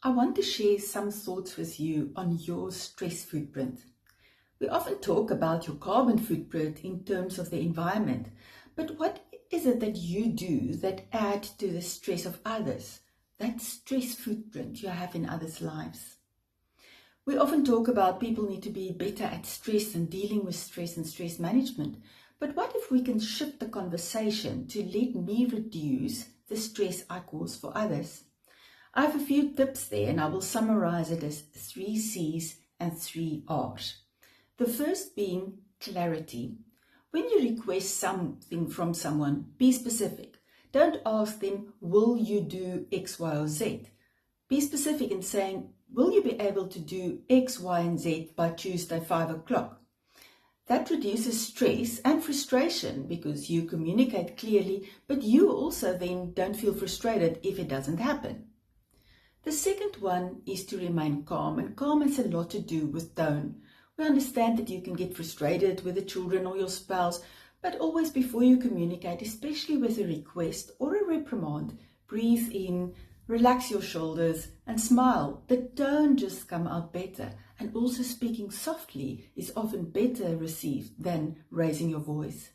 I want to share some thoughts with you on your stress footprint. We often talk about your carbon footprint in terms of the environment, but what is it that you do that add to the stress of others? That stress footprint you have in others' lives. We often talk about people need to be better at stress and dealing with stress and stress management, but what if we can shift the conversation to let me reduce the stress I cause for others? I have a few tips there and I will summarize it as 3 C's and 3 R's. The first being clarity. When you request something from someone, be specific. Don't ask them, will you do X, Y, or Z? Be specific in saying, will you be able to do X, Y, and Z by Tuesday 5 o'clock? That reduces stress and frustration because you communicate clearly, but you also then don't feel frustrated if it doesn't happen. The second one is to remain calm, and calm has a lot to do with tone. We understand that you can get frustrated with the children or your spouse, but always before you communicate, especially with a request or a reprimand, breathe in, relax your shoulders and smile. The tone just come out better, and also speaking softly is often better received than raising your voice.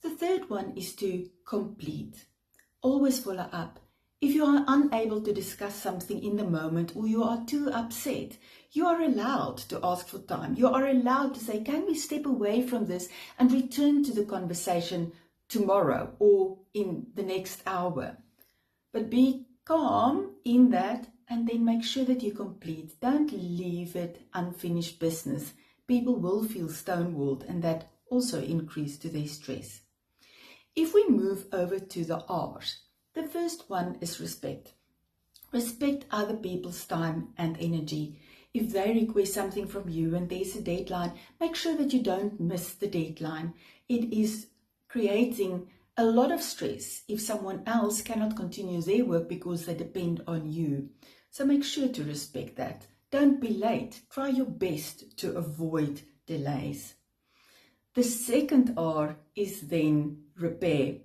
The third one is to complete. Always follow up. If you are unable to discuss something in the moment or you are too upset, you are allowed to ask for time. You are allowed to say, can we step away from this and return to the conversation tomorrow or in the next hour? But be calm in that and then make sure that you complete. Don't leave it unfinished business. People will feel stonewalled and that also increases to their stress. If we move over to the R's, the first one is respect. Respect other people's time and energy. If they request something from you and there's a deadline, make sure that you don't miss the deadline. It is creating a lot of stress if someone else cannot continue their work because they depend on you. So make sure to respect that. Don't be late. Try your best to avoid delays. The second R is then repair.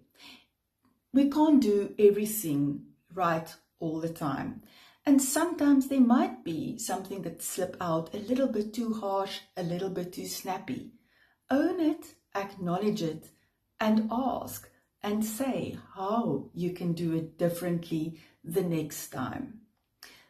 We can't do everything right all the time. And sometimes there might be something that slipped out a little bit too harsh, a little bit too snappy. Own it, acknowledge it, and ask and say how you can do it differently the next time.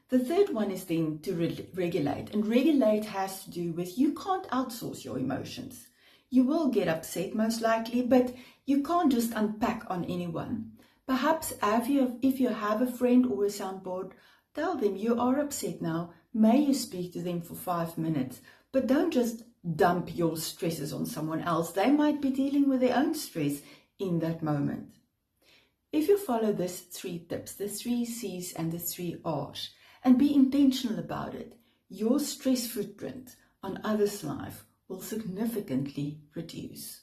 The third one is then to regulate. And regulate has to do with you can't outsource your emotions. You will get upset most likely, but you can't just unpack on anyone. Perhaps if you have a friend or a soundboard, tell them you are upset now. May you speak to them for 5 minutes, but don't just dump your stresses on someone else. They might be dealing with their own stress in that moment. If you follow these 3 tips, the 3 C's and the 3 R's, and be intentional about it, your stress footprint on others' life will significantly reduce.